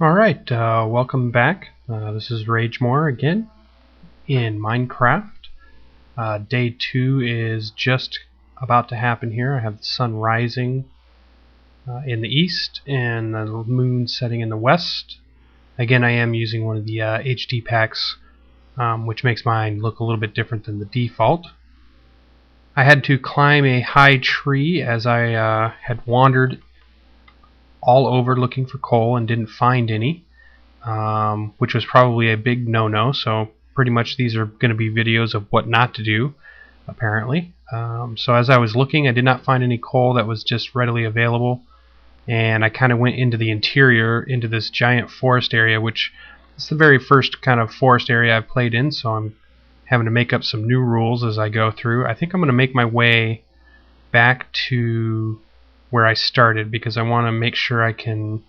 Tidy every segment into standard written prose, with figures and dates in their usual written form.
Alright, welcome back. This is Ragemore again in Minecraft. Day 2 is just about to happen here. I have the sun rising in the east and the moon setting in the west. Again, I am using one of the HD packs, which makes mine look a little bit different than the default. I had to climb a high tree as I had wandered all over looking for coal and didn't find any, which was probably a big no-no. So pretty much these are going to be videos of what not to do, apparently. So as I was looking, I did not find any coal that was just readily available, and I kind of went into the interior, into this giant forest area, which is the very first kind of forest area I've played in, so I'm having to make up some new rules as I go through. I think I'm going to make my way back to where I started, because I want to make sure I can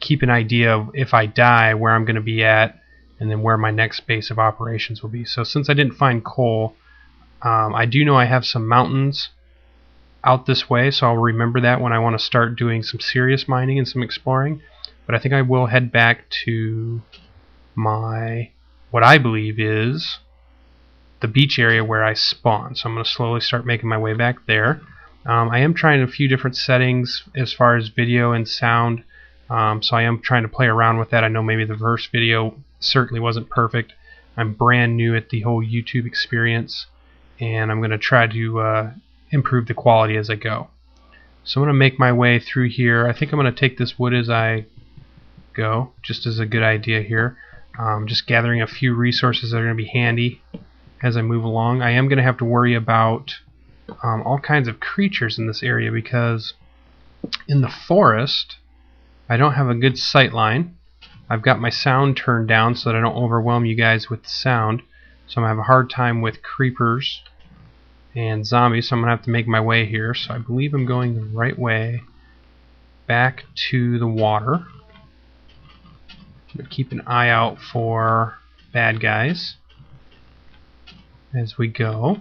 keep an idea of, if I die, where I'm going to be at, and then where my next base of operations will be. So since I didn't find coal, I do know I have some mountains out this way, so I'll remember that when I want to start doing some serious mining and some exploring. But I think I will head back to my, what I believe is the beach area where I spawn. So I'm going to slowly start making my way back there. I am trying a few different settings as far as video and sound, so I am trying to play around with that. I know maybe the first video certainly wasn't perfect. I'm brand new at the whole YouTube experience, and I'm going to try to improve the quality as I go. So I'm going to make my way through here. I think I'm going to take this wood as I go, just as a good idea here. Just gathering a few resources that are going to be handy as I move along. I am going to have to worry about all kinds of creatures in this area, because in the forest I don't have a good sight line. I've got my sound turned down so that I don't overwhelm you guys with the sound, so I'm going to have a hard time with creepers and zombies, so I'm going to have to make my way here. So I believe I'm going the right way back to the water. I'm going to keep an eye out for bad guys as we go.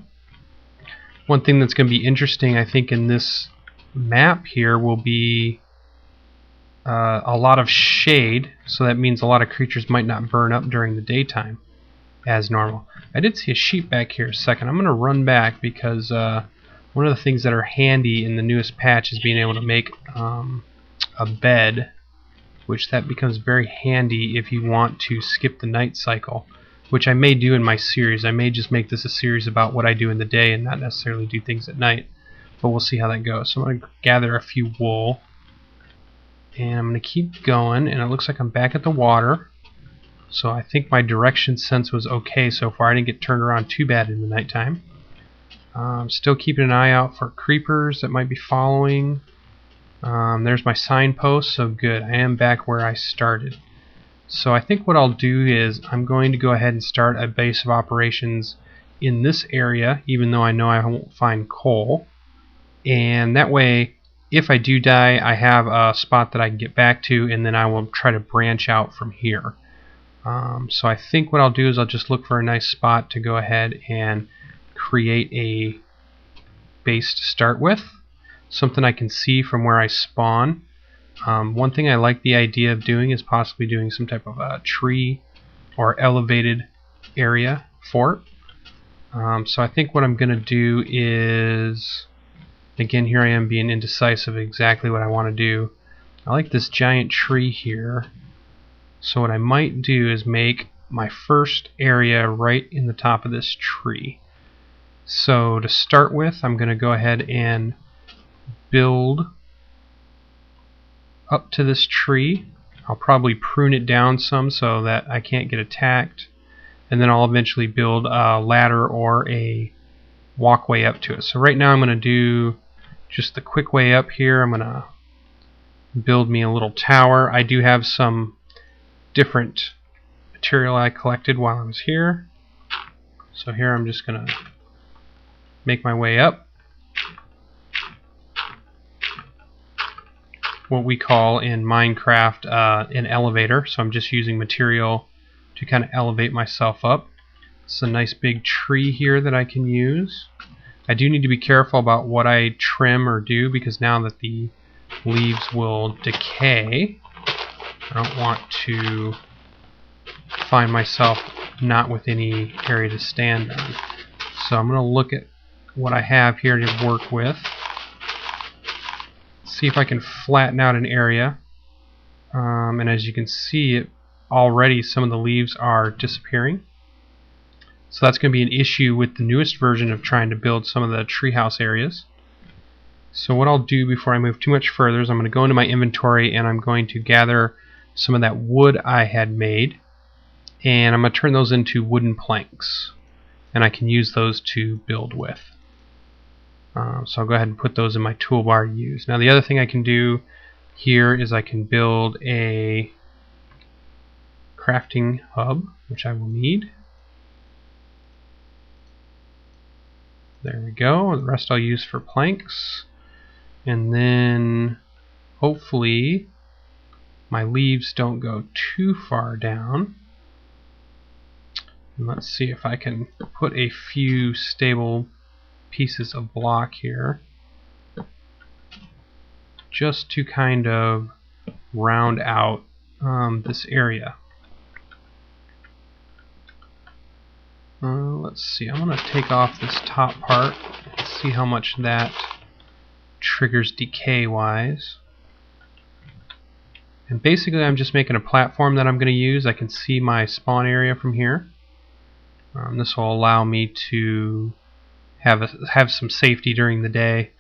One thing that's going to be interesting, I think, in this map here will be a lot of shade, so that means a lot of creatures might not burn up during the daytime as normal. I did see a sheep back here a second. I'm going to run back, because one of the things that are handy in the newest patch is being able to make a bed, which that becomes very handy if you want to skip the night cycle, which I may do in my series. I may just make this a series about what I do in the day and not necessarily do things at night, but we'll see how that goes. So I'm going to gather a few wool, and I'm going to keep going, and it looks like I'm back at the water. So I think my direction sense was okay so far. I didn't get turned around too bad in the nighttime. Still keeping an eye out for creepers that might be following. There's my signpost, so good. I am back where I started. So I think what I'll do is I'm going to go ahead and start a base of operations in this area, even though I know I won't find coal. And that way, if I do die, I have a spot that I can get back to, and then I will try to branch out from here. So I think what I'll do is I'll just look for a nice spot to go ahead and create a base to start with. Something I can see from where I spawn. One thing I like the idea of doing is possibly doing some type of a tree or elevated area fort. So I think what I'm going to do is, again, here I am being indecisive exactly what I want to do. I like this giant tree here, so what I might do is make my first area right in the top of this tree. So to start with, I'm going to go ahead and build up to this tree. I'll probably prune it down some so that I can't get attacked, and then I'll eventually build a ladder or a walkway up to it. So right now I'm going to do just the quick way up here. I'm going to build me a little tower. I do have some different material I collected while I was here. So here I'm just going to make my way up. What we call in Minecraft an elevator. So I'm just using material to kind of elevate myself up. It's a nice big tree here that I can use. I do need to be careful about what I trim or do, because now that the leaves will decay, I don't want to find myself not with any area to stand on. So I'm going to look at what I have here to work with. See if I can flatten out an area. And as you can see, already some of the leaves are disappearing. So that's going to be an issue with the newest version of trying to build some of the treehouse areas. So what I'll do before I move too much further is I'm going to go into my inventory and I'm going to gather some of that wood I had made, and I'm going to turn those into wooden planks, and I can use those to build with. So I'll go ahead and put those in my toolbar to use. Now the other thing I can do here is I can build a crafting hub, which I will need. There we go. The rest I'll use for planks. And then hopefully my leaves don't go too far down. And let's see if I can put a few stable pieces of block here just to kind of round out this area. Let's see, I'm going to take off this top part and see how much that triggers decay wise. And basically I'm just making a platform that I'm going to use. I can see my spawn area from here. This will allow me to have some safety during the day,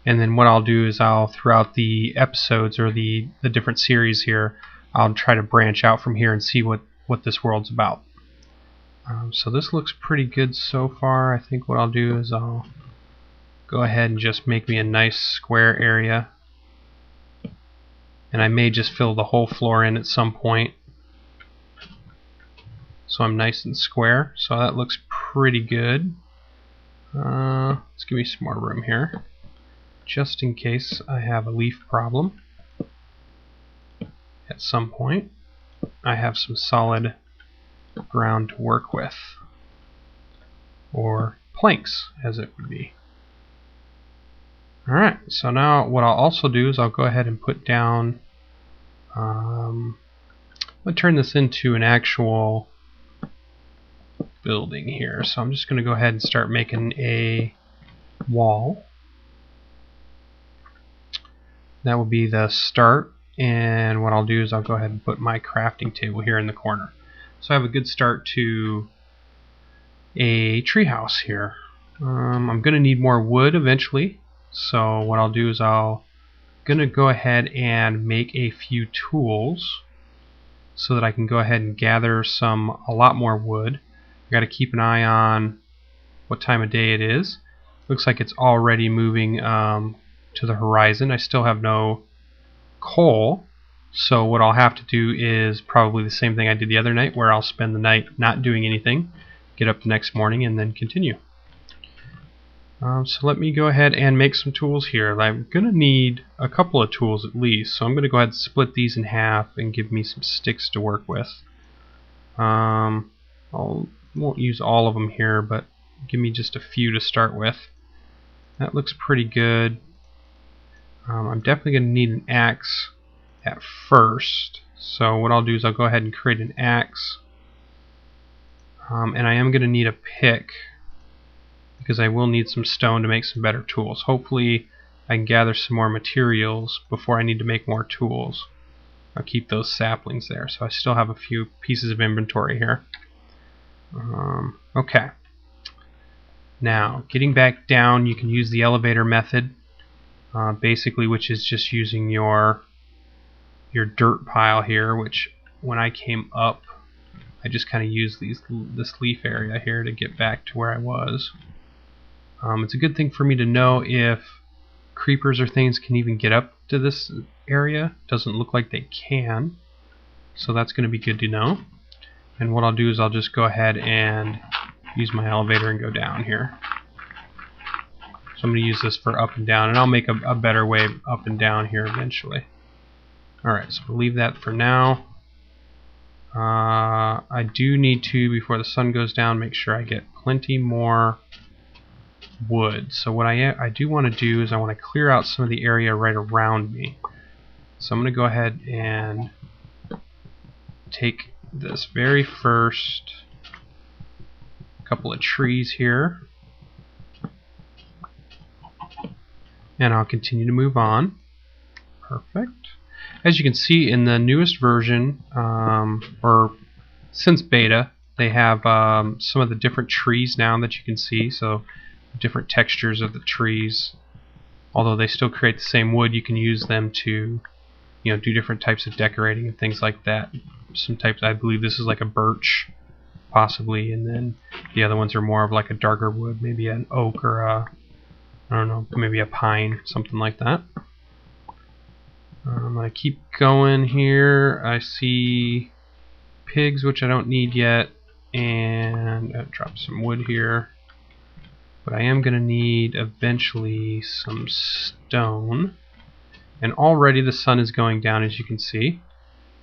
and then what I'll do is throughout the episodes or the different series here, I'll try to branch out from here and see what this world's about. So this looks pretty good so far. I think what I'll do is I'll go ahead and just make me a nice square area, and I may just fill the whole floor in at some point so I'm nice and square. So that looks pretty good. Let's give me some more room here just in case I have a leaf problem at some point. I have some solid ground to work with, or planks as it would be. Alright, so now what I'll also do is I'll go ahead and put down, I'm going to turn this into an actual building here. So I'm just going to go ahead and start making a wall. That will be the start, and what I'll do is I'll go ahead and put my crafting table here in the corner. So I have a good start to a treehouse here. I'm going to need more wood eventually, so what I'll do is I'll going to go ahead and make a few tools so that I can go ahead and gather a lot more wood. I got to keep an eye on what time of day it is. Looks like it's already moving to the horizon. I still have no coal, so what I'll have to do is probably the same thing I did the other night, where I'll spend the night not doing anything, get up the next morning, and then continue. So let me go ahead and make some tools here. I'm going to need a couple of tools at least, so I'm going to go ahead and split these in half and give me some sticks to work with. I won't use all of them here, but give me just a few to start with. That looks pretty good. I'm definitely going to need an axe at first, so what I'll do is I'll go ahead and create an axe, and I am going to need a pick because I will need some stone to make some better tools. Hopefully I can gather some more materials before I need to make more tools. I'll keep those saplings there, so I still have a few pieces of inventory here. Okay, now getting back down, you can use the elevator method, basically, which is just using your dirt pile here, which when I came up I just kind of used this leaf area here to get back to where I was. It's a good thing for me to know if creepers or things can even get up to this area. Doesn't look like they can, so that's going to be good to know. And what I'll do is I'll just go ahead and use my elevator and go down here. So I'm going to use this for up and down, and I'll make a better way up and down here eventually. Alright, so we'll leave that for now. I do need to, before the sun goes down, make sure I get plenty more wood. So what I do want to do is I want to clear out some of the area right around me. So I'm going to go ahead and take this very first couple of trees here, and I'll continue to move on. Perfect. As you can see in the newest version, or since beta, they have some of the different trees now that you can see, so different textures of the trees. Although they still create the same wood, you can use them to, you know, do different types of decorating and things like that. Some types, I believe this is like a birch, possibly, and then the other ones are more of like a darker wood, maybe an oak or a, I don't know, maybe a pine, something like that. I'm going to keep going here. I see pigs, which I don't need yet, and I'll drop some wood here. But I am going to need eventually some stone. And already the sun is going down, as you can see.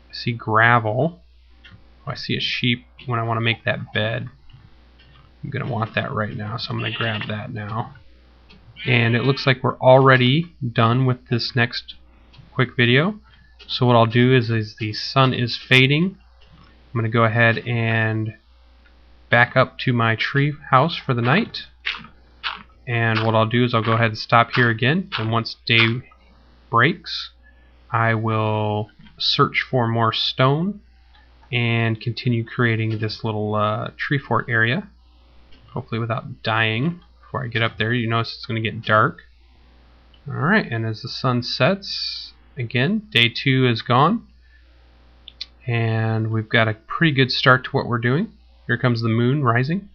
I see gravel. Oh, I see a sheep when I want to make that bed. I'm going to want that right now, so I'm going to grab that now. And it looks like we're already done with this next quick video. So what I'll do is the sun is fading, I'm going to go ahead and back up to my tree house for the night. And what I'll do is I'll go ahead and stop here again, and once day breaks, I will search for more stone and continue creating this little tree fort area, hopefully without dying before I get up there. You notice it's going to get dark. Alright, and as the sun sets, again, day 2 is gone, and we've got a pretty good start to what we're doing. Here comes the moon rising.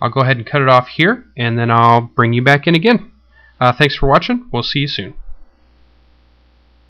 I'll go ahead and cut it off here, and then I'll bring you back in again. Thanks for watching. We'll see you soon.